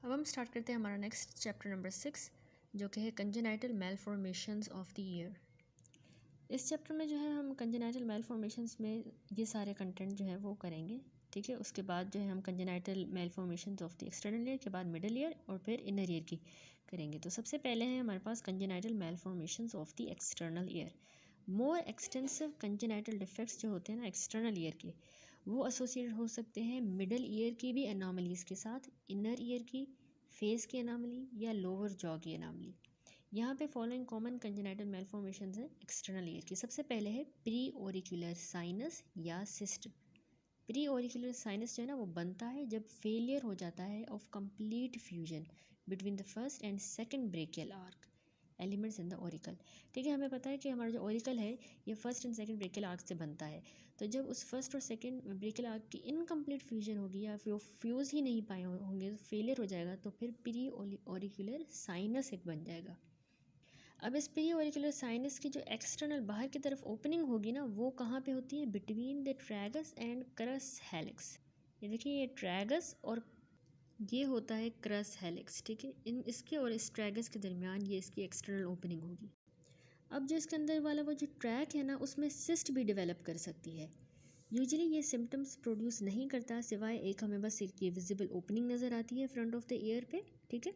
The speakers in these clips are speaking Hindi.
अब हम स्टार्ट करते हैं हमारा नेक्स्ट चैप्टर नंबर 6 जो कि है congenital malformations of the year. इस चैप्टर में जो है हम कंजेनाइटल मैलफॉर्मेशंस में ये सारे कंटेंट जो है वो करेंगे, ठीक है। उसके बाद जो है हम congenital malformations of the external year के बाद मिडल ईयर और फिर इनर ईयर की करेंगे। तो सबसे पहले है हमारे पास congenital malformations of the external ear. More extensive congenital defects जो होते हैं ना एक्सटर्नल ईयर के, वो एसोसिएटेड हो सकते हैं मिडल ईयर की भी एनॉमलीज़ के साथ, इनर ईयर की, फेस की एनॉमली या लोअर जॉ की एनॉमली। यहाँ पे फॉलोइंग कॉमन कंजेनाइटल मैलफॉर्मेशंस हैं एक्सटर्नल ईयर की। सबसे पहले है प्री ऑरिकुलर साइनस या सिस्ट। प्री ऑरिकुलर साइनस जो है ना वो बनता है जब फेलियर हो जाता है of complete fusion between the first and second brachial arch elements in the auricle. ठीक है, हमें पता है कि हमारा जो ऑरिकल है ये first and second branchial arc से बनता है। तो जब उस फर्स्ट और सेकंड ब्रेकियल आर्क की इनकम्प्लीट फ्यूजन होगी या फिर वो फ्यूज़ ही नहीं पाए होंगे, फेलियर हो जाएगा, तो फिर प्री ऑरिकुलर साइनस एक बन जाएगा। अब इस प्री ऑरिकुलर साइनस की जो एक्सटर्नल बाहर की तरफ ओपनिंग होगी ना, वो कहाँ पे होती है? Between the tragus and cross helix. ये देखिए, ये ट्रैगस और ये होता है क्रस हेलिक्स, ठीक है। इन इसके और इस ट्रैगस के दरमियान ये इसकी एक्सटर्नल ओपनिंग होगी। अब जो इसके अंदर वाला वो जो ट्रैक है ना, उसमें सिस्ट भी डेवलप कर सकती है। यूजुअली ये सिम्टम्स प्रोड्यूस नहीं करता, सिवाय एक हमें बस एक ये विजिबल ओपनिंग नज़र आती है फ्रंट ऑफ द ईयर पे, ठीक है।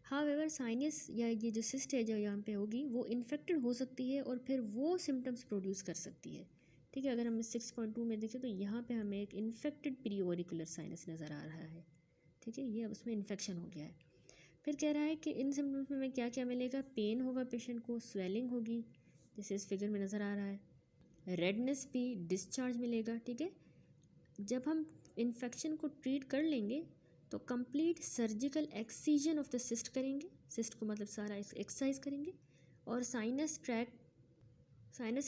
हाउएवर साइनस या ये जो सिस्ट है जो यहाँ पे होगी वो इन्फेक्टेड हो सकती है और फिर वो सिम्टम्स प्रोड्यूस कर सकती है, ठीक है। अगर हम 6.2 में देखें तो यहाँ पे हमें एक इन्फेक्टेड प्री ऑरिकुलर साइनस नज़र आ रहा है, ठीक है। ये अब उसमें इन्फेक्शन हो गया है। फिर कह रहा है कि इन सिम्टम्स में हमें क्या क्या मिलेगा? पेन होगा पेशेंट को, स्वेलिंग होगी जैसे इस फिगर में नज़र आ रहा है, रेडनेस भी, डिस्चार्ज मिलेगा, ठीक है। जब हम इन्फेक्शन को ट्रीट कर लेंगे तो complete surgical excision of the cyst करेंगे, सिस्ट को मतलब सारा एक्सरसाइज करेंगे, और साइनस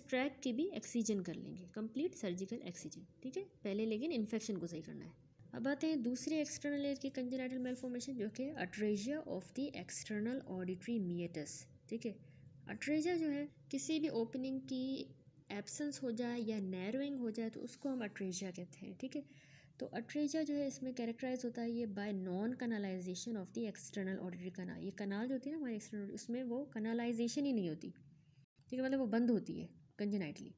ट्रैक की भी एक्सीजन कर लेंगे, कंप्लीट सर्जिकल एक्सीजन, ठीक है। पहले लेकिन इन्फेक्शन को सही करना है। अब आते हैं दूसरी एक्सटर्नल ईयर की कंजेनाइटल मैलफॉर्मेशन जो कि atresia of the external auditory meatus, ठीक है। अट्रेजिया जो है किसी भी ओपनिंग की एब्सेंस हो जाए या नैरोइंग हो जाए तो उसको हम अट्रेजिया कहते हैं, ठीक है। तो अट्रेजिया जो है इसमें कैरेक्टराइज होता है ये by non canalisation of the external auditory canal. ये कनाल जो होती है ना हमारे एक्सटर्नल, उसमें वो कनालाइजेशन ही नहीं होती, ठीक है, मतलब वो बंद होती है कंजेनाइटली।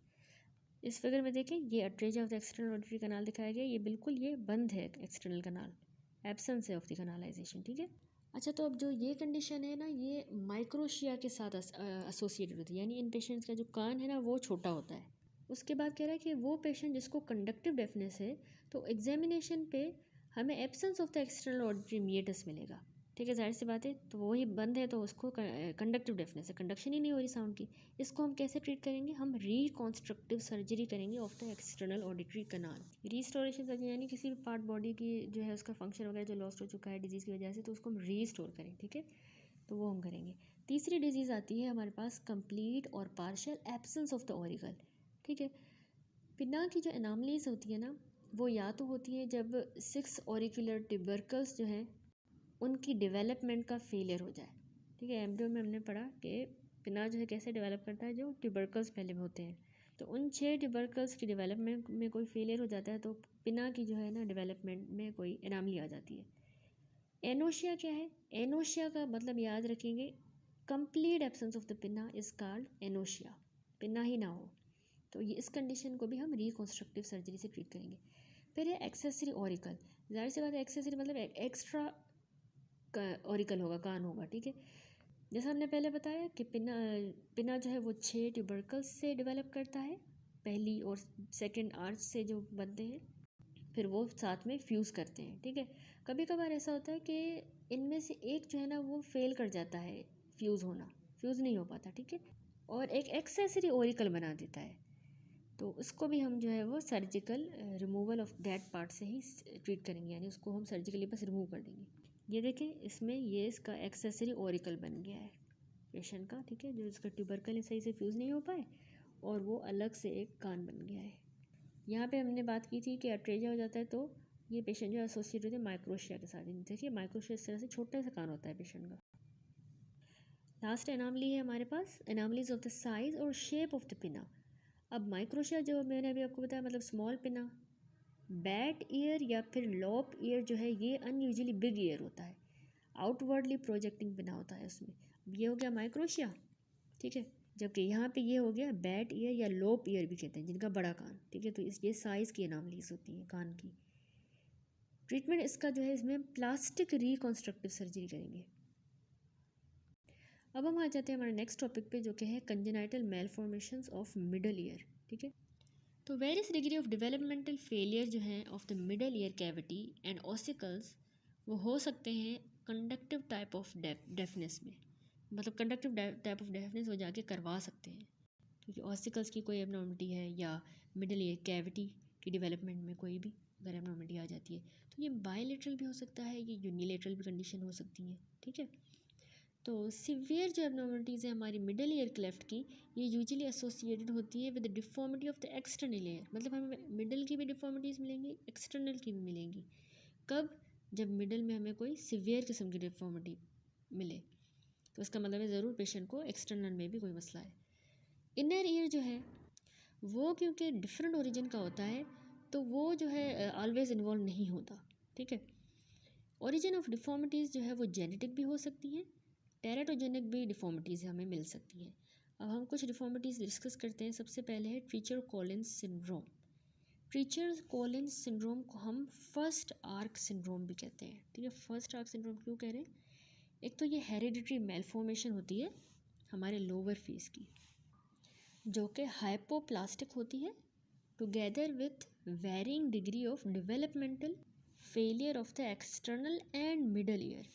इस फिगर में देखें, ये अट्रेजिया ऑफ द एक्सटर्नल ऑडिटरी कनाल दिखाया गया, ये बिल्कुल ये बंद है एक्सटर्नल कनाल, एब्सेंस है ऑफ द कनालाइजेशन, ठीक है। अच्छा, तो अब जो ये कंडीशन है ना ये माइक्रोशिया के साथ एसोसिएटेड होती है, यानी इन पेशेंट्स का जो कान है ना वो छोटा होता है। उसके बाद कह रहा है कि वो पेशेंट जिसको कंडक्टिव डेफनेस है तो एग्जामिनेशन पे हमें absence of the external auditory meatus मिलेगा, ठीक है। जाहिर सी बात है, तो वही बंद है तो उसको कंडक्टिव डेफनेस है, कंडक्शन ही नहीं हो रही साउंड की। इसको हम कैसे ट्रीट करेंगे? हम रिकॉन्स्ट्रक्टिव सर्जरी करेंगे of the external auditory canal. Restoration surgery यानी किसी भी पार्ट बॉडी की जो है उसका फंक्शन वगैरह जो लॉस्ट हो चुका है डिजीज़ की वजह से, तो उसको हम रीस्टोर करें, ठीक है। तो वो हम करेंगे। तीसरी डिजीज़ आती है हमारे पास कंप्लीट और partial absence of the auricle, ठीक है। पिना की जो एनामलीज होती है ना वो या तो होती है जब 6 ऑरिकुलर ट्यूबरकल्स जो हैं उनकी डेवलपमेंट का फेलियर हो जाए, ठीक है। एमडीओ में हमने पढ़ा कि पिना जो है कैसे डेवलप करता है, जो ट्यूबरकल्स पहले होते हैं, तो उन 6 ट्यूबरकल्स की डेवलपमेंट में कोई फेलियर हो जाता है तो पिना की जो है ना डेवलपमेंट में कोई एनामली आ जाती है। एनोशिया क्या है? एनोशिया का मतलब याद रखेंगे, कंप्लीट एब्सेंस ऑफ द पिना इज कॉल्ड एनोशिया, पिना ही ना हो, तो ये इस कंडीशन को भी हम रिकॉन्स्ट्रक्टिव सर्जरी से ट्रीट करेंगे। फिर है एक्सेसरी ऑरिकल। जाहिर सी बात है, एक्सेसरी मतलब एक्स्ट्रा ऑरिकल होगा, कान होगा, ठीक है। जैसा हमने पहले बताया कि पिना जो है वो 6 ट्यूबरकल्स से डेवलप करता है, पहली और सेकंड आर्च से जो बनते हैं, फिर वो साथ में फ्यूज़ करते हैं, ठीक है। कभी कभार ऐसा होता है कि इनमें से एक जो है ना वो फेल कर जाता है फ्यूज़ नहीं हो पाता, ठीक है, और एक एक्सेसरी ऑरिकल बना देता है, तो उसको भी हम जो है वो surgical removal of that part से ही ट्रीट करेंगे, यानी उसको हम सर्जिकली बस रिमूव कर देंगे। ये देखें, इसमें ये इसका एक्सेसरी ऑरिकल बन गया है पेशेंट का, ठीक है, जो इसका ट्यूबरकल सही से फ्यूज़ नहीं हो पाए और वो अलग से एक कान बन गया है। यहाँ पे हमने बात की थी कि अट्रेजिया हो जाता है तो ये पेशेंट जो एसोसिएट होते हैं माइक्रोशिया के साथ। देखिए, माइक्रोशिया इस तरह से छोटा सा कान होता है पेशेंट का। लास्ट एनामली है हमारे पास, एनामलीज ऑफ द साइज और शेप ऑफ द पिना। अब माइक्रोशिया जो मैंने अभी आपको बताया मतलब स्मॉल पिना, बैट ईयर या फिर लॉप ईयर जो है ये अनयूजुअली बिग ईयर होता है। आउटवर्डली प्रोजेक्टिंग बना होता है उसमें। ये हो गया माइक्रोशिया, ठीक है। जबकि यहाँ पे ये हो गया बैट ईयर या लोप ईयर भी कहते हैं, जिनका बड़ा कान, ठीक है। तो ये साइज़ की एनामलीज होती हैं कान की। ट्रीटमेंट इसका जो है, इसमें प्लास्टिक रिकॉन्स्ट्रक्टिव सर्जरी करेंगे। अब हम आ जाते हैं हमारे नेक्स्ट टॉपिक पे, जो कि है congenital malformations of middle ear, ठीक है। तो various degree of developmental failure जो है of the middle ear cavity and ossicles, वो हो सकते हैं कंडक्टिव टाइप ऑफ डेफनेस में। मतलब कंडक्टिव टाइप ऑफ डेफनेस वो जाके करवा सकते हैं, क्योंकि ऑसिकल्स की कोई एबनॉर्मलिटी है या मिडल ईयर कैविटी की डेवलपमेंट में कोई भी अगर एबनॉर्मलिटी आ जाती है, तो ये बायलेटरल भी हो सकता है, ये यूनिलेटरल भी कंडीशन हो सकती है, ठीक है। तो सिवियर जो एबनॉर्मलिटीज़ है हमारी मिडल ईयर क्लेफ्ट की, ये यूजुअली एसोसिएटेड होती है with the deformity of the external year. मतलब हमें मिडल की भी डिफॉर्मिटीज़ मिलेंगी, एक्सटर्नल की भी मिलेंगी। कब? जब मिडल में हमें कोई सिवियर किस्म की डिफॉर्मिटी मिले, तो इसका मतलब है ज़रूर पेशेंट को एक्सटर्नल में भी कोई मसला है। इनर ईयर जो है वो क्योंकि डिफरेंट ओरिजिन का होता है, तो वो जो है ऑलवेज इन्वॉल्व नहीं होता, ठीक है। ओरिजिन ऑफ डिफॉर्मिटीज़ जो है वो जेनेटिक भी हो सकती हैं, टेराटोजेनिक भी डिफॉर्मिटीज़ हमें मिल सकती हैं। अब हम कुछ डिफॉर्मिटीज़ डिस्कस करते हैं। सबसे पहले है ट्रीचर कोलिन्स सिंड्रोम। ट्रीचर कोलिन्स सिंड्रोम को हम फर्स्ट आर्क सिंड्रोम भी कहते हैं, ठीक है। फर्स्ट आर्क सिंड्रोम क्यों कह रहे हैं? एक तो ये हेरिडिटरी मेलफॉर्मेशन होती है हमारे लोअर फेस की, जो कि हाइपोप्लास्टिक होती है, together with varying degree of developmental failure of the external and middle ear.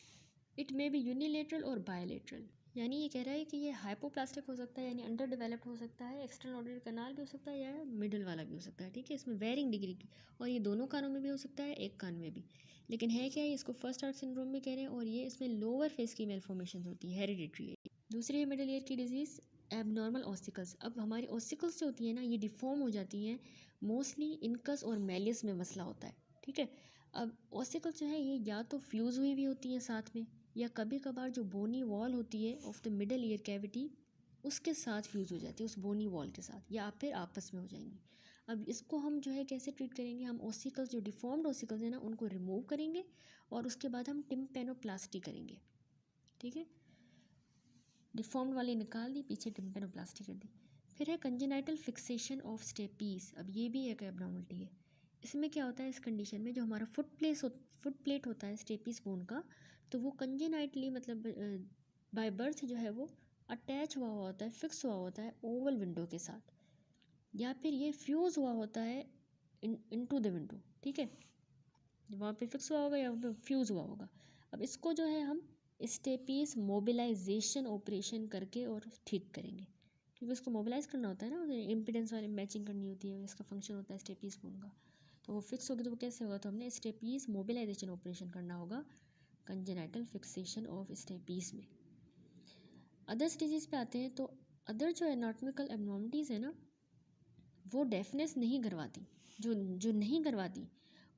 It may be unilateral और बायलेटरल। यानी ये कह रहा है कि ये हाइपोप्लास्टिक हो सकता है, यानी अंडर डेवलप्ड हो सकता है, एक्सटर्नल ऑडिटरी कनाल भी हो सकता है या मिडल वाला भी हो सकता है, ठीक है। इसमें वेरिंग डिग्री की, और ये दोनों कानों में भी हो सकता है, एक कान में भी। लेकिन है क्या, इसको फर्स्ट आर्क सिंड्रोम भी कह रहे हैं, और ये इसमें लोअर फेस की मेलफॉर्मेशन होती है, हेरिडिटरी है। दूसरी है मिडल ईयर की डिजीज़ एबनॉर्मल ऑसिकल्स। अब हमारी ऑसिकल्स जो होती है ना, ये डिफॉर्म हो जाती हैं, मोस्टली इनकस और मैलियस में मसला होता है, ठीक है। अब ऑसिकल्स जो है ये या तो फ्यूज़ हुई भी होती हैं साथ में, या कभी कभार जो बोनी वॉल होती है of the middle ear cavity उसके साथ फ्यूज़ हो जाती है, उस बोनी वॉल के साथ, या फिर आपस में हो जाएंगी। अब इसको हम जो है कैसे ट्रीट करेंगे? हम ऑसिकल्स जो डिफॉर्म्ड ऑसिकल्स है ना, उनको रिमूव करेंगे, और उसके बाद हम टिम्पेनोप्लास्टी करेंगे, ठीक है। डिफॉर्म्ड वाली निकाल दी, पीछे टिम्पेनोप्लास्टी कर दी। फिर है कंजेनाइटल फिक्सेशन ऑफ स्टेपीज। अब ये भी एक एबनॉर्मलिटी है। इसमें क्या होता है, इस कंडीशन में जो हमारा फुट प्लेट होता है स्टेपीज बोन का, तो वो कंजेनाइटली मतलब बाय बर्थ जो है वो अटैच हुआ होता है, फिक्स हुआ होता है ओवल विंडो के साथ, या फिर ये फ्यूज़ हुआ होता है इनटू द विंडो, ठीक है। वहाँ पे फिक्स हुआ होगा या फ्यूज़ हुआ होगा। अब इसको जो है हम स्टेपीज मोबिलाइजेशन ऑपरेशन करके और ठीक करेंगे, क्योंकि उसको मोबिलाइज करना होता है ना, इम्पिडेंस वाली मैचिंग करनी होती है, इसका फंक्शन होता है स्टेपीज बोन का। तो वो फिक्स होगी तो वो कैसे होगा, तो हमने स्टेपीज मोबिलाइजेशन ऑपरेशन करना होगा कंजेनाइटल फिक्सेशन ऑफ स्टेपीज में। अदर्स डिजीज़ पे आते हैं, तो अदर जो एनाटॉमिकल एबनॉर्मलिटीज़ है ना, वो डेफनेस नहीं करवाती, जो नहीं करवाती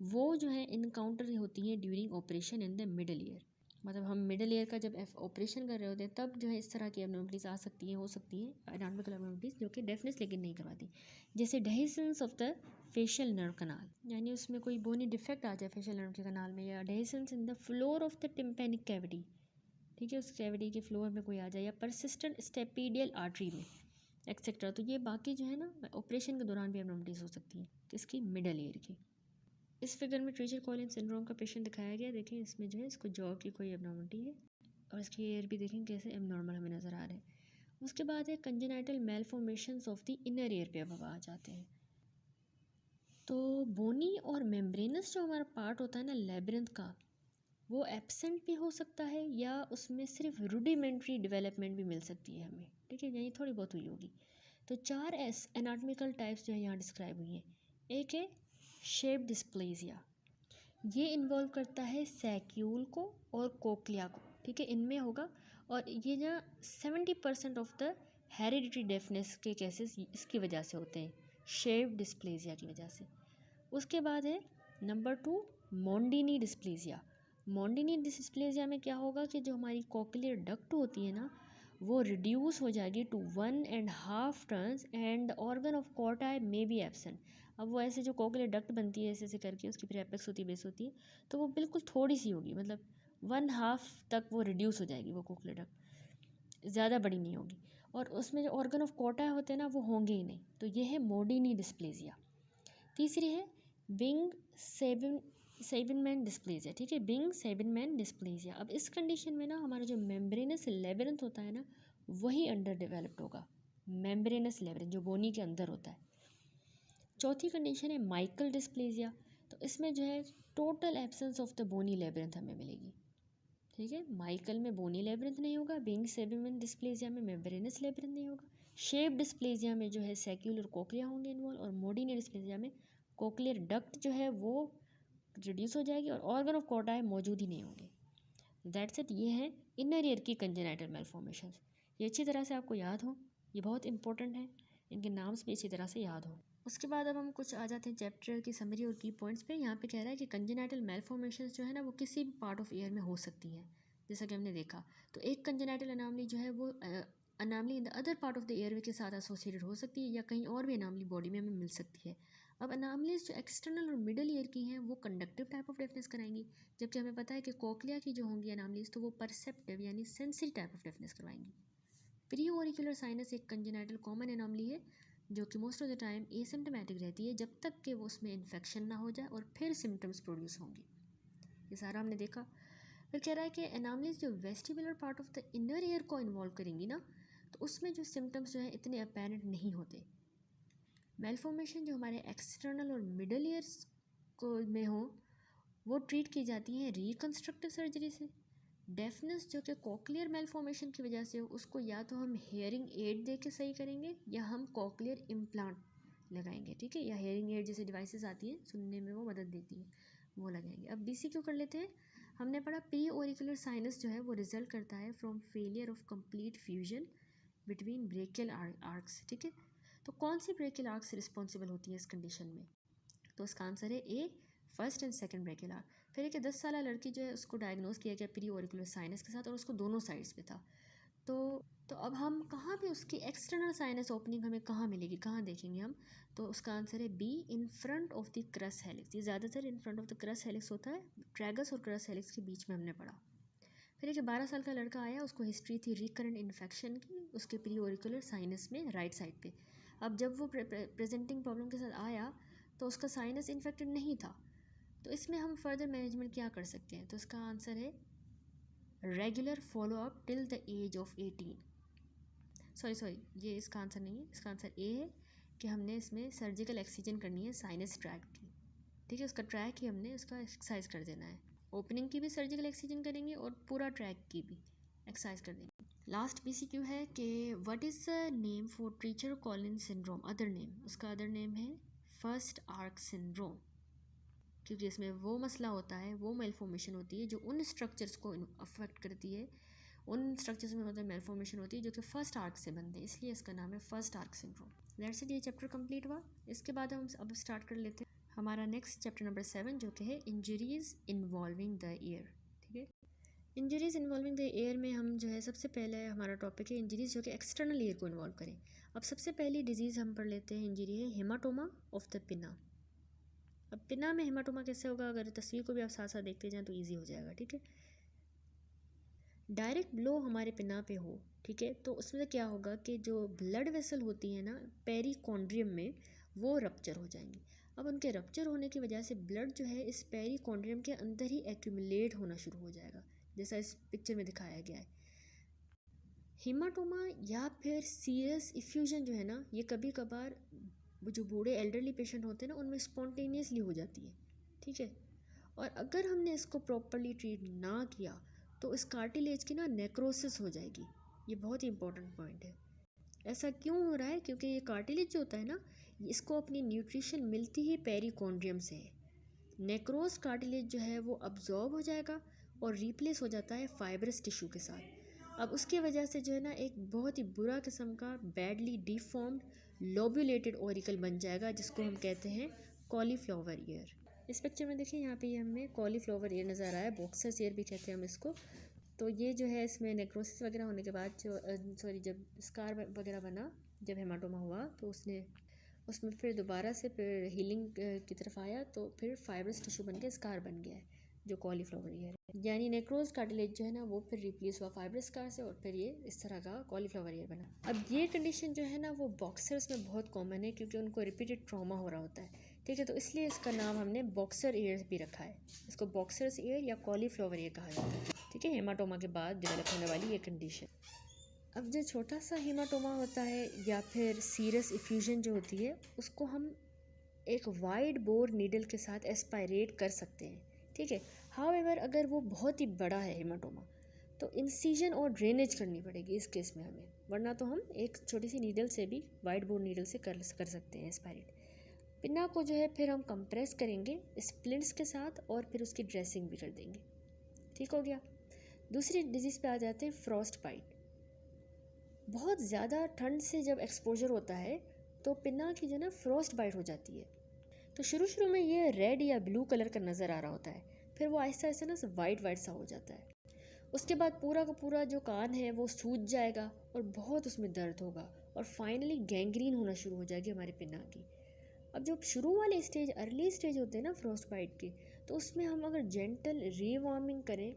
वो जो है इनकाउंटर होती हैं during operation in the middle year. मतलब हम मिडल ईयर का जब ऑपरेशन कर रहे होते हैं, तब जो है इस तरह की एबनॉर्मलिटीज़ आ सकती हैं, हो सकती हैं एनाटॉमिकल एबनॉर्मलिटीज़, जो कि डेफनेस लेकिन नहीं करवाती। जैसे dehiscence of the facial nerve canal, यानी उसमें कोई बोनी डिफेक्ट आ जाए फेशियल नर्व के कनाल में, या dehiscence in the floor of the tympanic cavity, ठीक है, उस कैविटी के फ्लोर में कोई आ जाए, या परसिस्टेंट स्टेपीडियल आर्टरी में एक्सेट्रा। तो ये बाकी जो है ना ऑपरेशन के दौरान भी एबनॉर्मलिटीज़ हो सकती हैं, किसकी? मिडल ईयर की। इस फिगर में ट्रीचर कोलिन सिंड्रोम का पेशेंट दिखाया गया। देखें इसमें जो है इसको जॉ की कोई एबनॉर्मलिटी है, और इसकी ईयर भी देखें कैसे एबनॉर्मल हमें नज़र आ रहे हैं। उसके बाद है congenital malformations of the inner ear पे अब आ जाते हैं। तो बोनी और मेम्ब्रेनस जो हमारा पार्ट होता है ना लेब्रिंथ का, वो एब्सेंट भी हो सकता है, या उसमें सिर्फ रूडिमेंट्री डेवलपमेंट भी मिल सकती है हमें, ठीक है, यानी थोड़ी बहुत हुई होगी। तो 4 एनाटॉमिकल टाइप्स जो है यहाँ डिस्क्राइब हुई हैं। एक है शेप डिस्प्लेजिया, ये इन्वॉल्व करता है सैक्यूल को और कोक्लिया को, ठीक है, इनमें होगा। और ये ना 70% ऑफ द हेरिडिटरी डेफनेस के केसेस इसकी वजह से होते हैं, शेप डिस्प्लेजिया की वजह से। उसके बाद है नंबर 2 मोंडिनी डिस्प्लेजिया। मोंडिनी डिस्प्लेजिया में क्या होगा कि जो हमारी कोक्लियर डक्ट होती है ना, वो रिड्यूस हो जाएगी to 1.5 turns, and organ of corti may be absent. अब वो ऐसे जो कोक्लियर डक्ट बनती है ऐसे ऐसे करके, उसकी फिर एपेक्स होती है, बेस होती है, तो वो बिल्कुल थोड़ी सी होगी, मतलब 1/2 तक वो रिड्यूस हो जाएगी, वो कोक्लियर डक्ट ज़्यादा बड़ी नहीं होगी। और उसमें जो ऑर्गन ऑफ कोटा होते हैं ना, वो होंगे ही नहीं। तो ये है मोडिनी डिस्प्लेजिया। तीसरी है बिंग सेबिनमैन डिस्प्लेजिया, ठीक है, बिंग सेबिनमैन डिस्प्लेजिया। अब इस कंडीशन में ना हमारा जो मेम्ब्रेनस लेबिरिंथ होता है ना, वही अंडर डेवलप्ड होगा, मेम्ब्रेनस लेबिरिंथ जो बोनी के अंदर होता है। चौथी कंडीशन है माइकल डिस्प्लेजिया। तो इसमें जो है total absence of the bony labyrinth हमें मिलेगी, ठीक है। माइकल में बोनी लेबिरिंथ नहीं होगा, बिंग सेबिनमैन डिस्प्लेजिया में मेम्ब्रेनस लेबिरिंथ नहीं होगा, शेप डिस्प्लेजिया में जो है सैक्यूलर कोक्लिया होंगे इन्वॉल्व, और मोडिनी डिस्प्लेजिया में कोक्लियर डक्ट जो है वो रिड्यूस हो जाएगी और ऑर्गन ऑफ कोटाई मौजूद ही नहीं होंगे। That's it. ये है इनर ईयर की कंजेनाइटल मेलफॉर्मेशंस। ये अच्छी तरह से आपको याद हो, ये बहुत इंपॉर्टेंट है, इनके नाम्स भी अच्छी तरह से याद हो। उसके बाद अब हम कुछ आ जाते हैं चैप्टर की समरी और की पॉइंट्स पे। यहाँ पे कह रहा है कि कंजेनाइटल मेलफॉर्मेशंस जो है ना, वो किसी भी पार्ट ऑफ ईयर में हो सकती हैं, जैसा कि हमने देखा। तो एक कंजेनाइटल अनामली जो है वो anomaly in the other part of the airway के साथ एसोसिएटेड हो सकती है, या कहीं और भी अनामली बॉडी में हमें मिल सकती है। अब अनामलीज जो एक्सटर्नल और मिडल ईयर की हैं वो कंडक्टिव टाइप ऑफ डेफनेस कराएंगी, जबकि हमें पता है कि कोक्लिया की जो होंगी अनामलीज तो वो परसेप्टिव यानी सेंसरी टाइप ऑफ डेफनेस करवाएंगी। प्री ऑरिकुलर साइनस एक कंजेनाइटल कॉमन एनामली है जो कि most of the time asymptomatic रहती है जब तक कि वो उसमें इन्फेक्शन ना हो जाए और फिर सिम्टम्स प्रोड्यूस होंगे। ये सारा हमने देखा। फिर कह रहा है कि एनामलीज जो vestibular part of the inner year को इन्वॉल्व करेंगी ना, तो उसमें जो सिम्टम्स जो है इतने अपेरेंट नहीं होते। मेलफॉर्मेशन जो हमारे एक्सटर्नल और मिडल ईयर्स को में हो वो ट्रीट की जाती हैं रिकन्स्ट्रक्टिव सर्जरी से। डेफनेस जो कि कॉक्लियर मेलफॉर्मेशन की वजह से हो, उसको या तो हम हेयरिंग एड दे के सही करेंगे या हम कॉक्लियर इम्प्लांट लगाएंगे, ठीक है, या हेयरिंग एड जैसे डिवाइसेस आती हैं सुनने में वो मदद देती है, वो लगाएंगे। अब BCQ कर लेते हैं। हमने पढ़ा प्री ओरिकुलर साइनस जो है वो रिजल्ट करता है from failure of complete fusion between brachial arcs, ठीक है। तो कौन सी ब्रेकियल आर्क्स रिस्पॉन्सिबल होती है इस कंडीशन में? तो इसका आंसर है A, first and second branchial arch. फिर एक 10 साल लड़की जो है उसको डायग्नोस किया गया प्री ओरिकुलर साइनस के साथ और उसको दोनों साइड्स पे था। तो अब हम कहाँ पे उसकी एक्सटर्नल साइनस ओपनिंग हमें कहाँ मिलेगी, कहाँ देखेंगे हम? तो उसका आंसर है B, in front of the crus helix. ये ज़्यादातर in front of the crus helix होता है, ट्रैगस और क्रस हेलिक्स के बीच में हमने पढ़ा। फिर एक 12 साल का लड़का आया, उसको हिस्ट्री थी रिकरेंट इन्फेक्शन की उसके प्री ओरिकुलर साइनस में राइट साइड पे। अब जब वो प्रेजेंटिंग प्रॉब्लम के साथ आया तो उसका साइनस इन्फेक्टेड नहीं था। तो इसमें हम फर्दर मैनेजमेंट क्या कर सकते हैं? तो इसका आंसर है regular followup till the age of 18। Sorry, ये इसका आंसर नहीं है, इसका आंसर ए है कि हमने इसमें सर्जिकल एक्सीजन करनी है साइनस ट्रैक की, ठीक है। उसका ट्रैक ही हमने उसका एक्सरसाइज कर देना है। ओपनिंग की भी सर्जिकल एक्सीजन करेंगे और पूरा ट्रैक की भी एक्सरसाइज कर देंगे। लास्ट BCQ है कि what is the name for Treacher Collins syndrome, other name. उसका अदर नेम है फर्स्ट आर्क सिंड्रोम, क्योंकि इसमें वो मसला होता है, वो मेलफॉर्मेशन होती है जो उन स्ट्रक्चर्स को अफेक्ट करती है, उन स्ट्रक्चर्स में मतलब मेलफॉर्मेशन होती है जो कि फर्स्ट आर्क से बनते हैं, इसलिए इसका नाम है first arch syndrome. That's it, ये चैप्टर कंप्लीट हुआ। इसके बाद हम अब स्टार्ट कर लेते हैं हमारा नेक्स्ट चैप्टर नंबर 7 जो कि है इंजरीज इन्वॉल्विंग द ईयर, ठीक है। इंजरीज इन्वॉल्विंग द ईयर में हम जो है सबसे पहले हमारा टॉपिक है इंजरीज जो कि एक्सटर्नल ईयर को इन्वॉल्व करें। अब सबसे पहली डिजीज़ हम पढ़ लेते हैं, इंजरी है हेमाटोमा ऑफ द पिना। अब पिना में हेमाटोमा कैसे होगा, अगर तस्वीर को भी आप साथ साथ देखते जाएं तो ईजी हो जाएगा, ठीक है। डायरेक्ट ब्लो हमारे पिना पे हो, ठीक है, तो उसमें क्या होगा कि जो ब्लड वेसल होती है ना पेरिकॉन्ड्रियम में, वो रप्चर हो जाएंगी। अब उनके रप्चर होने की वजह से ब्लड जो है इस पेरिकॉन्ड्रियम के अंदर ही एक्यूमुलेट होना शुरू हो जाएगा, जैसा इस पिक्चर में दिखाया गया है। हेमाटोमा या फिर सीरियस इफ्यूजन जो है ना, ये कभी कभार जो बूढ़े एल्डरली पेशेंट होते हैं ना उनमें स्पॉन्टेनियसली हो जाती है, ठीक है। और अगर हमने इसको प्रॉपरली ट्रीट ना किया तो इस कार्टिलेज की ना नेक्रोसिस हो जाएगी। ये बहुत ही इंपॉर्टेंट पॉइंट है। ऐसा क्यों हो रहा है? क्योंकि ये कार्टिलेज जो होता है ना, इसको अपनी न्यूट्रिशन मिलती ही पेरिकॉन्ड्रियम से है। नेक्रोस कार्टिलेज जो है वो अब्जॉर्ब हो जाएगा और रिप्लेस हो जाता है फाइब्रस टिश्यू के साथ। अब उसकी वजह से जो है ना एक बहुत ही बुरा किस्म का बैडली डिफॉर्म्ड लोब्यूलेटेड ऑरिकल बन जाएगा, जिसको हम कहते हैं कॉलीफ्लावर ईयर। इस पिक्चर में देखिए, यहाँ पे ये हमें कॉलीफ्लावर ईयर नज़र आया है, बॉक्सर्स ईयर भी कहते हैं हम इसको। तो ये जो है इसमें नेक्रोसिस वगैरह होने के बाद जो जब स्कार वगैरह बना, जब हेमाटोमा हुआ तो उसमें फिर दोबारा से फिर हीलिंग की तरफ आया, तो फिर फाइब्रस टिश्यू बन के स्कार बन गया है। जो कॉलीफ्लावर ईयर है। यानी नेक्रोज कार्टिलेज जो है ना वो फिर रिप्लेस हुआ फाइब्रस स्कार से और फिर ये इस तरह का कॉलीफ्लावर ईयर बना। अब ये कंडीशन जो है ना वो बॉक्सर्स में बहुत कॉमन है क्योंकि उनको रिपीटेड ट्रॉमा हो रहा होता है, ठीक है। तो इसलिए इसका नाम हमने बॉक्सर ईयर भी रखा है। इसको बॉक्सर्स ईयर या कॉलीफ्लावर ईयर कहा जाता है, ठीक है। हेमाटोमा के बाद डेवलप होने वाली ये कंडीशन। अब जो छोटा सा हेमाटोमा होता है या फिर सीरस इफ्यूजन जो होती है उसको हम एक वाइड बोर नीडल के साथ एस्पायरेट कर सकते हैं, ठीक है। हाउएवर अगर वो बहुत ही बड़ा है हेमाटोमा तो इंसिजन और ड्रेनेज करनी पड़ेगी इस केस में हमें, वरना तो हम एक छोटी सी नीडल से भी, वाइड बोर नीडल से कर सकते हैं एस्पायरेट। पिन्ना को जो है फिर हम कंप्रेस करेंगे स्प्लिंट्स के साथ और फिर उसकी ड्रेसिंग भी कर देंगे, ठीक हो गया। दूसरी डिजीज़ पे आ जाते हैं, फ्रॉस्ट बाइट। बहुत ज़्यादा ठंड से जब एक्सपोजर होता है तो पिन्ना की जो ना फ्रॉस्ट बाइट हो जाती है। तो शुरू में ये रेड या ब्लू कलर का नज़र आ रहा होता है, फिर वो आहिस्ता आहिस्ता ना वाइट वाइट सा हो जाता है। उसके बाद पूरा का पूरा जो कान है वो सूज जाएगा और बहुत उसमें दर्द होगा और फाइनली गैंग्रीन होना शुरू हो जाएगी हमारे पिन्ना की। अब जो शुरू वाले स्टेज, अर्ली स्टेज होते हैं ना फ्रॉस्ट बाइट के, तो उसमें हम अगर जेंटल रीवार्मिंग करें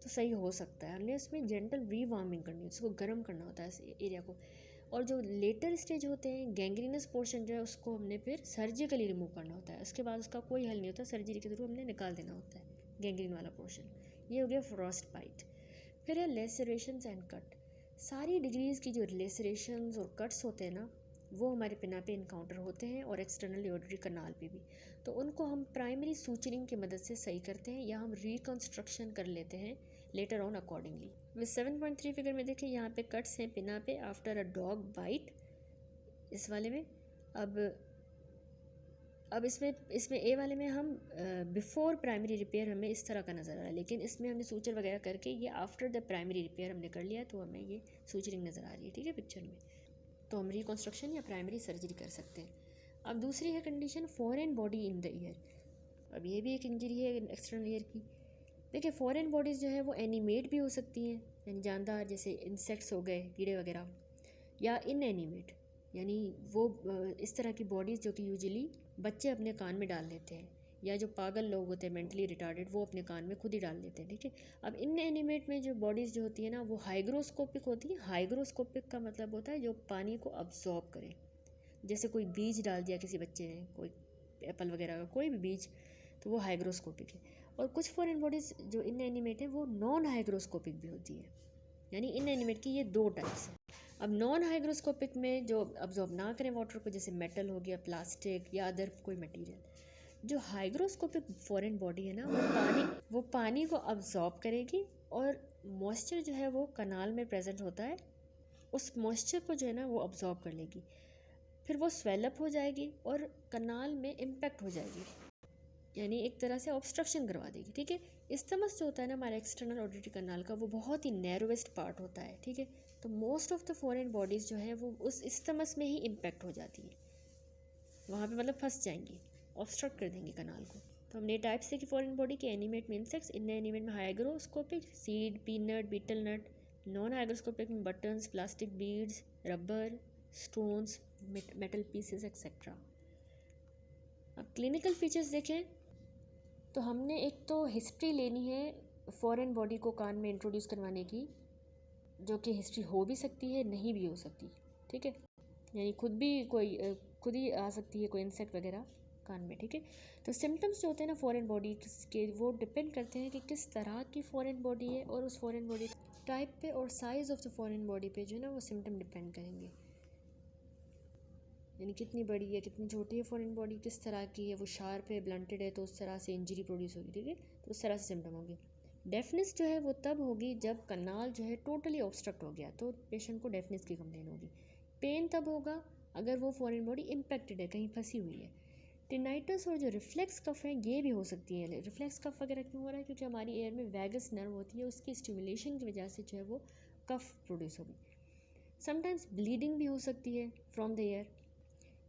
तो सही हो सकता है। हमने उसमें जेंटल रीवार्मिंग करनी है, उसको गर्म करना होता है इस एरिया को। और जो लेटर स्टेज होते हैं, गैंग्रीनस पोर्शन जो है उसको हमने फिर सर्जिकली रिमूव करना होता है। उसके बाद उसका कोई हल नहीं होता, सर्जरी के थ्रू हमने निकाल देना होता है गैंग्रीन वाला पोर्शन। ये हो गया फ्रॉस्ट बाइट। फिर है लेसरेशंस एंड कट। सारी डिग्रीज़ की जो लेसरेशंस और कट्स होते हैं ना वो हमारे पिना पे इनकाउंटर होते हैं और एक्सटर्नल यूरिनरी कनाल पे भी। तो उनको हम प्राइमरी सूचरिंग की मदद से सही करते हैं या हम रिकन्स्ट्रक्शन कर लेते हैं later on accordingly. With 7.3 figure में देखिए यहाँ पे कट्स हैं पिना पे आफ्टर अ डॉग बाइट, इस वाले में। अब इसमें ए वाले में हम बिफोर प्राइमरी रिपेयर हमें इस तरह का नज़र आ रहा है, लेकिन इसमें हमने सूचर वगैरह करके ये आफ्टर द प्राइमरी रिपेयर हमने कर लिया तो हमें ये सूचरिंग नज़र आ रही है, ठीक है, पिक्चर में। तो हम रिकन्स्ट्रक्शन या प्राइमरी सर्जरी कर सकते हैं। अब दूसरी है condition, foreign body in the year. अब ये भी एक इंजरी है एक्सटर्नल ईयर की। देखिए फॉरेन बॉडीज़ जो है वो एनिमेट भी हो सकती हैं, यानी जानदार, जैसे इंसेक्ट्स हो गए, कीड़े वगैरह, या इनएनिमेट, यानी वो इस तरह की बॉडीज़ जो कि यूजुअली बच्चे अपने कान में डाल लेते हैं या जो पागल लोग होते हैं मेंटली रिटार्डेड वो अपने कान में खुद ही डाल लेते हैं, ठीक है। अब इनएनिमेट में जो बॉडीज़ जो होती है ना वो हाइग्रोस्कोपिक होती है। हाइग्रोस्कोपिक का मतलब होता है जो पानी को अब्जॉर्ब करे। जैसे कोई बीज डाल दिया किसी बच्चे ने, कोई एप्पल वगैरह का कोई भी बीज, तो वो हाइग्रोस्कोपिक है। और कुछ फॉरेन बॉडीज़ जो इनएनिमेट है वो नॉन हाइग्रोस्कोपिक भी होती है, यानी इनएनिमेट की ये दो टाइप्स हैं। अब नॉन हाइग्रोस्कोपिक में जो अब्जॉर्ब ना करें वाटर को, जैसे मेटल हो गया, प्लास्टिक या अदर कोई मटेरियल। जो हाइग्रोस्कोपिक फॉरेन बॉडी है ना वो पानी को अब्जॉर्ब करेगी और मॉइस्चर जो है वो कनाल में प्रेजेंट होता है, उस मॉइस्चर को जो है ना वो अब्जॉर्ब कर लेगी, फिर वो स्वेलअप हो जाएगी और कनाल में इम्पैक्ट हो जाएगी, यानी एक तरह से ऑब्स्ट्रक्शन करवा देगी, ठीक है। इस्टमस जो होता है ना हमारा एक्सटर्नल ऑडिटरी कनाल का, वो बहुत ही नैरोवेस्ट पार्ट होता है, ठीक है। तो most of the foreign bodies जो है वो उस इस्टमस में ही इम्पैक्ट हो जाती है, वहाँ पे मतलब फंस जाएंगी, ऑब्स्ट्रक्ट कर देंगे कनाल को। तो हमने टाइप्स देखी फॉरेन बॉडी के, एनिमेट में इंसेक्ट्स, इन एनिमेट में hygroscopic, seed, peanut, betel nut, non hygroscopic में buttons, plastic beads, rubber, stones, metal pieces etcetera. अब क्लिनिकल फीचर्स देखें तो हमने एक तो हिस्ट्री लेनी है फॉरेन बॉडी को कान में इंट्रोड्यूस करवाने की, जो कि हिस्ट्री हो भी सकती है, नहीं भी हो सकती, ठीक है। यानी खुद ही आ सकती है कोई इंसेक्ट वगैरह कान में, ठीक है। तो सिम्टम्स जो होते हैं ना फॉरेन बॉडी के, वो डिपेंड करते हैं कि किस तरह की फॉरेन बॉडी है और उस फॉरेन बॉडी टाइप पे और size of the foreign body पे जो है ना वो सिम्टम डिपेंड करेंगे। यानी कितनी बड़ी है, कितनी छोटी है फॉरेन बॉडी, किस तरह की है, वो शार्प है, ब्लंटेड है, तो उस तरह से इंजरी प्रोड्यूस होगी, ठीक है। तो उस तरह से सिम्टम होगी। डेफनेस जो है वो तब होगी जब कनाल जो है टोटली ऑब्स्ट्रक्ट हो गया, तो पेशेंट को डेफनेस की कंप्लेन होगी। पेन तब होगा अगर वो फॉरेन बॉडी इम्पैक्टेड है, कहीं फंसी हुई है। टिनाइटस और जो रिफ्लेक्स कफ है ये भी हो सकती है। रिफ्लेक्स कफ वगैरह क्यों हो रहा है? क्योंकि हमारी एयर में वैगस नर्व होती है, उसकी स्टिमुलेशन की वजह से जो है वो कफ प्रोड्यूस होगी। समटाइम्स ब्लीडिंग भी हो सकती है फ्रॉम द एयर,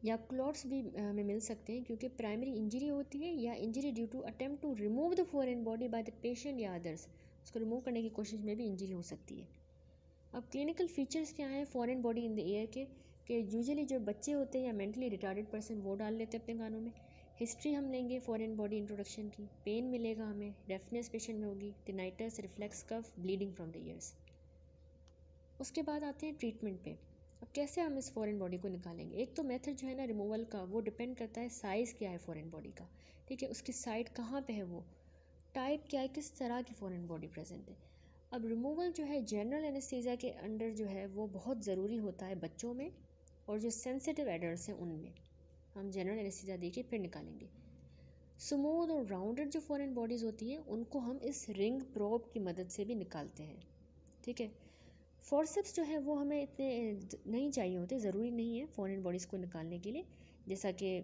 या क्लॉट्स भी हमें मिल सकते हैं क्योंकि प्राइमरी इंजरी होती है, या injury due to attempt to remove the foreign body by the patient या अदर्स, उसको रिमूव करने की कोशिश में भी इंजरी हो सकती है। अब क्लिनिकल फीचर्स क्या हैं foreign body in the air के, कि यूजुअली जो बच्चे होते हैं या मेंटली रिटार्डेड पर्सन वो डाल लेते हैं अपने कानों में, हिस्ट्री हम लेंगे फॉरेन बॉडी इंट्रोडक्शन की, पेन मिलेगा हमें, डेफनेस पेशेंट में होगी, tinnitus, reflex cough, bleeding from the ears. उसके बाद आते हैं ट्रीटमेंट पे। अब कैसे हम इस फॉरेन बॉडी को निकालेंगे? एक तो मेथड जो है ना रिमूवल का, वो डिपेंड करता है साइज़ क्या है फॉरेन बॉडी का, ठीक है, उसकी साइड कहाँ पे है, वो टाइप क्या है, किस तरह की फॉरेन बॉडी प्रेजेंट है। अब रिमूवल जो है जनरल एनेस्थीसिया के अंडर जो है वो बहुत ज़रूरी होता है बच्चों में, और जो सेंसिटिव एडल्ट्स हैं उनमें हम जनरल एनेस्थीसिया दे के फिर निकालेंगे। स्मूथ और राउंडेड जो फॉरेन बॉडीज़ होती हैं उनको हम इस रिंग प्रोब की मदद से भी निकालते हैं, ठीक है। फोर्सेप्स जो है वो हमें इतने नहीं चाहिए होते, ज़रूरी नहीं है फॉरेन बॉडीज़ को निकालने के लिए, जैसा कि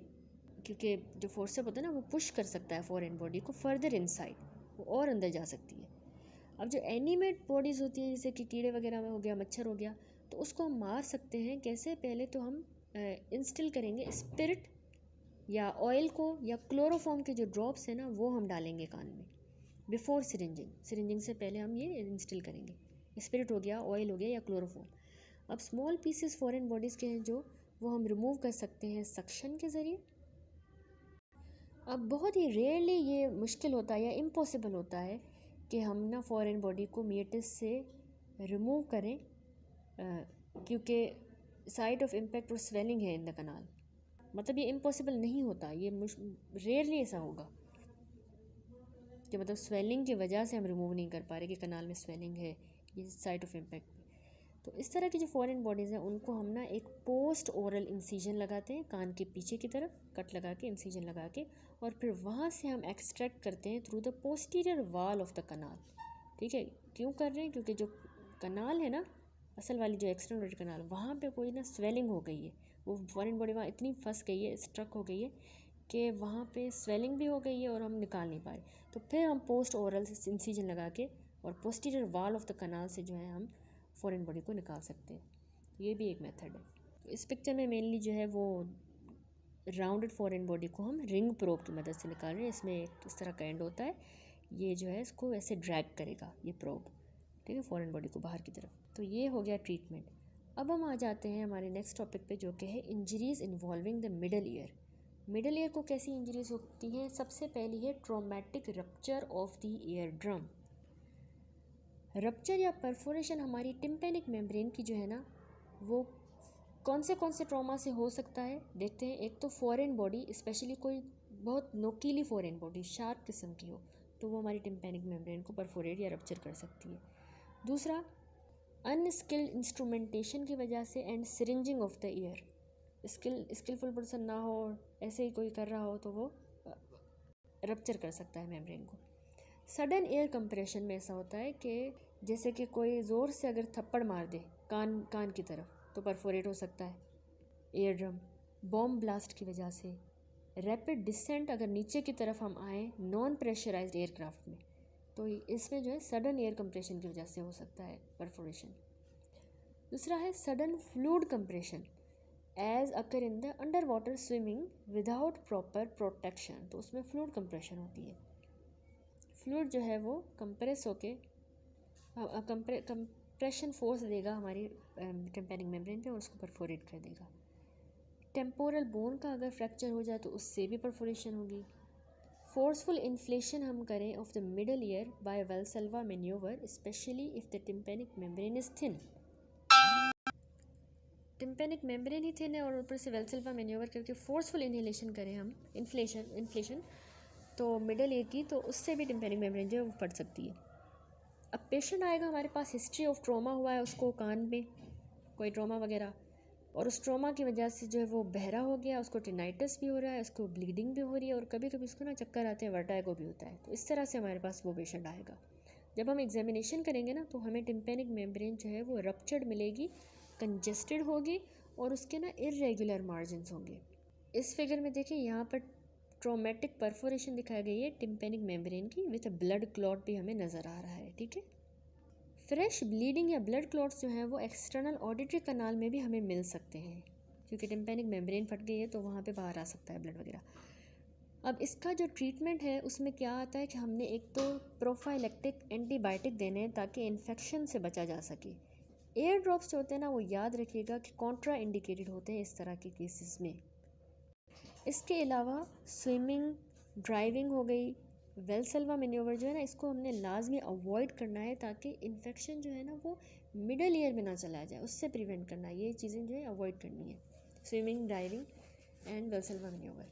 क्योंकि जो फोर्सेप होता है ना वो पुश कर सकता है फॉरेन बॉडी को फर्दर इनसाइड, वो और अंदर जा सकती है। अब जो एनिमेट बॉडीज़ होती हैं जैसे कि कीड़े वगैरह में हो गया, मच्छर हो गया, तो उसको हम मार सकते हैं कैसे? पहले तो हम इंस्टिल करेंगे स्पिरिट या ऑयल को, या क्लोरोफॉर्म के जो ड्रॉप्स हैं ना वो हम डालेंगे कान में बिफोर सिरिंजिंग से पहले हम ये इंस्टिल करेंगे। स्पिरिट हो गया, ऑयल हो गया या क्लोरोफॉर्म। अब स्मॉल पीसेस फॉरेन बॉडीज़ के हैं जो, वो हम रिमूव कर सकते हैं सक्शन के ज़रिए। अब बहुत ही रेयरली ये मुश्किल होता है या इम्पॉसिबल होता है कि हम ना फॉरेन बॉडी को मीटिस से रिमूव करें, क्योंकि साइट ऑफ इम्पैक्ट और स्वेलिंग है इन द कनाल। मतलब ये इम्पॉसिबल नहीं होता, ये रेयरली ऐसा होगा कि मतलब स्वेलिंग की वजह से हम रिमूव नहीं कर पा रहे कि कनाल में स्वेलिंग है, ये साइट ऑफ इम्पैक्ट। तो इस तरह की जो फॉरेन बॉडीज़ हैं उनको हम ना एक पोस्ट ओरल इंसीजन लगाते हैं कान के पीछे की तरफ, कट लगा के, इंसीजन लगा के, और फिर वहाँ से हम एक्सट्रैक्ट करते हैं through the posterior wall of the कनाल, ठीक है। क्यों कर रहे हैं? क्योंकि जो कनाल है ना, असल वाली जो एक्सटर्नल कनाल, वहाँ पे कोई ना स्वेलिंग हो गई है, वो फॉरेन बॉडी वहाँ इतनी फंस गई है, स्ट्रक हो गई है कि वहाँ पे स्वेलिंग भी हो गई है और हम निकाल नहीं पाए। तो फिर हम पोस्ट ओरल इंसीजन लगा के और पोस्टीरियर वॉल ऑफ द कनाल से जो है हम फॉरेन बॉडी को निकाल सकते हैं। तो ये भी एक मेथड है। तो इस पिक्चर में मेनली जो है वो राउंडेड फॉरेन बॉडी को हम रिंग प्रोब की मदद से निकाल रहे हैं। इसमें एक इस तरह का एंड होता है, ये जो है इसको ऐसे ड्रैग करेगा ये प्रोब, ठीक है, फॉरेन बॉडी को बाहर की तरफ। तो ये हो गया ट्रीटमेंट। अब हम आ जाते हैं हमारे नेक्स्ट टॉपिक पे, जो कि है injuries involving the middle year. Middle ear को कैसी इंजरीज होती हैं? सबसे पहली है traumatic rupture of the ear drum. Rupture या परफोरेशन हमारी टिम्पेनिक मेम्ब्रेन की जो है ना, वो कौन से ट्रॉमा से हो सकता है देखते हैं। एक तो फॉरेन बॉडी, स्पेशली कोई बहुत नोकीली फॉरेन बॉडी, शार्प किस्म की हो, तो वो हमारी टिम्पेनिक मेम्ब्रेन को परफोरेट या रप्चर कर सकती है। दूसरा, अनस्किल्ड इंस्ट्रूमेंटेशन की वजह से and syringing of the ear. Skilful person ना हो, ऐसे ही कोई कर रहा हो, तो वो रप्चर कर सकता है मेम्ब्रेन को। सडन एयर कंप्रेशन में ऐसा होता है कि जैसे कि कोई ज़ोर से अगर थप्पड़ मार दे कान की तरफ, तो परफोरेट हो सकता है एयर ड्रम। बॉम्ब ब्लास्ट की वजह से, रैपिड डिसेंट अगर नीचे की तरफ हम आए नॉन प्रेशराइज्ड एयरक्राफ्ट में, तो इसमें जो है सडन एयर कंप्रेशन की वजह से हो सकता है परफोरेशन। दूसरा है sudden fluid compression as occur in the under water swimming without proper protection, तो उसमें फ्लूइड कंप्रेशन होती है। फ्लूइड जो है वो कंप्रेस होके कंप्रेशन फोर्स देगा हमारी टिम्पेनिक मेम्ब्रेन पे और उसको परफोरेट कर देगा। टेम्पोरल बोन का अगर फ्रैक्चर हो जाए तो उससे भी परफोरेशन होगी। फोर्सफुल इन्फ्लेशन हम करें of the middle ear by Valsalva manoeuvre, specially if the tympanic membrane is thin. Tympanic membrane ही थिन है और ऊपर से वेल्सल्वा मैन्यूवर करके फोर्सफुल इन्हेलेशन करें हम, इन्फ्लेशन तो मिडल ईयर की, तो उससे भी टिम्पेनिक मेम्ब्रेन जो है वो फट सकती है। अब पेशेंट आएगा हमारे पास, हिस्ट्री ऑफ ट्रॉमा हुआ है उसको, कान में कोई ट्रॉमा वगैरह, और उस ट्रॉमा की वजह से जो है वो बहरा हो गया, उसको टिनाइटिस भी हो रहा है, उसको ब्लीडिंग भी हो रही है, और कभी कभी उसको ना चक्कर आते हैं, वर्टाइगो भी होता है। तो इस तरह से हमारे पास वो पेशेंट आएगा। जब हम एग्जामिनेशन करेंगे ना, तो हमें टिम्पेनिक मेम्ब्रेन जो है वो रप्चर्ड मिलेगी, कंजेस्टेड होगी, और उसके ना इरेगुलर मार्जिन्स होंगे। इस फिगर में देखिए, यहाँ पर ट्रॉमेटिक परफोरेशन दिखाई गई है टिम्पेनिक मेम्ब्रेन की, विथ ब्लड क्लॉट भी हमें नज़र आ रहा है, ठीक है। फ्रेश ब्लीडिंग या ब्लड क्लॉट्स जो हैं वो एक्सटर्नल ऑडिटरी कनाल में भी हमें मिल सकते हैं, क्योंकि टिम्पेनिक मेम्ब्रेन फट गई है तो वहाँ पे बाहर आ सकता है ब्लड वगैरह। अब इसका जो ट्रीटमेंट है उसमें क्या आता है कि हमने एक तो प्रोफाइलेक्टिक एंटीबायोटिक देने हैं ताकि इन्फेक्शन से बचा जा सके। एयर ड्रॉप्स जो होते हैं ना, वो याद रखिएगा कि कॉन्ट्रा इंडिकेटेड होते हैं इस तरह के केसेस में। इसके अलावा स्विमिंग, ड्राइविंग हो गई, वेलसेल्वा मैन्योवर जो है ना, इसको हमने लाजमी अवॉइड करना है ताकि इन्फेक्शन जो है ना वो मिडल ईयर में ना चला जाए, उससे प्रिवेंट करना है। ये चीज़ें जो है अवॉइड करनी है, swimming, driving and Valsalva manoeuvre.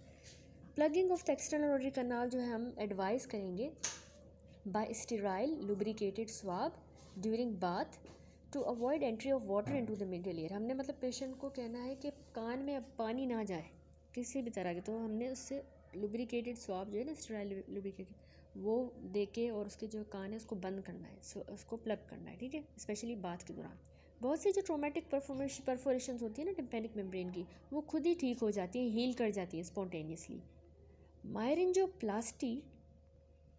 Plugging of the external urinary canal जो है हम एडवाइस करेंगे by sterile lubricated swab during bath to avoid entry of water into the middle ear. हमने मतलब पेशेंट को कहना है कि कान में अब पानी ना जाए किसी भी तरह के, तो हमने उससे लुब्रिकेटेड स्वाब जो है ना, स्टेराइल लुब्रिकेटेड, वो दे के और उसके जो कान है उसको बंद करना है, उसको प्लग करना है, ठीक है, स्पेशली बाथ के दौरान। बहुत सी जो ट्रोमेटिक परफोरेशन होती है ना टिम्पैनिक मेम्ब्रेन की, वो खुद ही ठीक हो जाती है, हील कर जाती है स्पॉन्टेनियसली। मायरिंजोप्लास्टी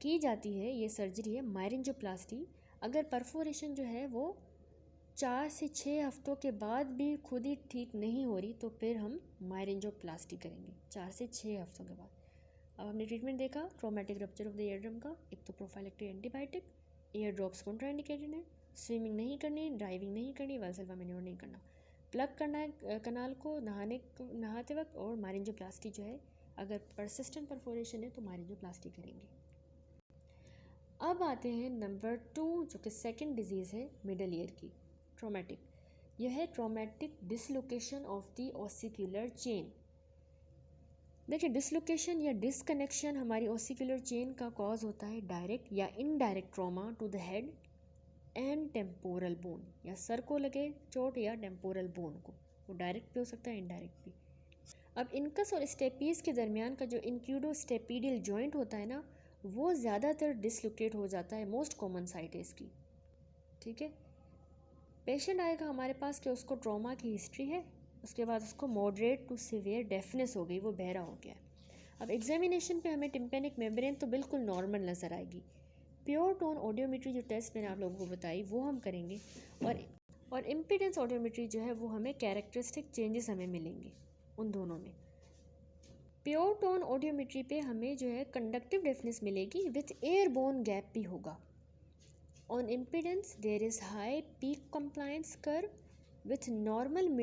की जाती है, ये सर्जरी है मायरिंजोप्लास्टी। अगर परफोरेशन जो है वो 4 से 6 हफ्तों के बाद भी खुद ही ठीक नहीं हो रही, तो फिर हम मायरिंजोप्लास्टी करेंगे 4 से 6 हफ्तों के बाद। अब हमने ट्रीटमेंट देखा traumatic rupture of the ear drum का, एक तो prophylactic antibiotic, ear drops contraindicated है, स्विमिंग नहीं करनी, ड्राइविंग नहीं करनी, वेलसेल्वा मैन्योवर नहीं करना, प्लग करना है कनाल को नहाते वक्त, और मायरिंजोप्लास्टी जो है अगर परसिस्टेंट परफोरेशन है तो मायरिंजोप्लास्टी करेंगे। अब आते हैं नंबर 2 जो कि सेकंड डिजीज़ है मिडल ईयर की, ट्रॉमेटिक। यह है traumatic dislocation of the ossicular chain. देखिए, डिसलोकेशन या डिसकनेक्शन हमारी ऑसिक्यूलर चेन का कॉज होता है डायरेक्ट या indirect trauma to the head and temporal bone, या सर को लगे चोट या टेम्पोरल बोन को, वो डायरेक्ट भी हो सकता है, इनडायरेक्ट भी। अब इनकस और स्टेपीज के दरमियान का जो इंक्यूडोस्टेपीडियल जॉइंट होता है ना, वो ज़्यादातर डिसलोकेट हो जाता है, मोस्ट कॉमन साइट है इसकी, ठीक है। पेशेंट आएगा हमारे पास कि उसको ट्रॉमा की हिस्ट्री है, उसके बाद उसको मॉडरेट टू सीवियर डेफनेस हो गई, वो बहरा हो गया। अब एग्जामिनेशन पे हमें टिम्पैनिक मेम्ब्रेन तो बिल्कुल नॉर्मल नज़र आएगी। प्योर टोन ऑडियोमेट्री जो टेस्ट मैंने आप लोगों को बताई वो हम करेंगे, और इम्पीडेंस ऑडियोमेट्री जो है वो हमें कैरेक्टरिस्टिक चेंजेस हमें मिलेंगे उन दोनों में। प्योर टोन ऑडियोमेट्री पे हमें जो है कंडक्टिव डेफनेस मिलेगी विथ एयरबोर्न गैप भी होगा। On impedance, there is high peak compliance curve with normal mid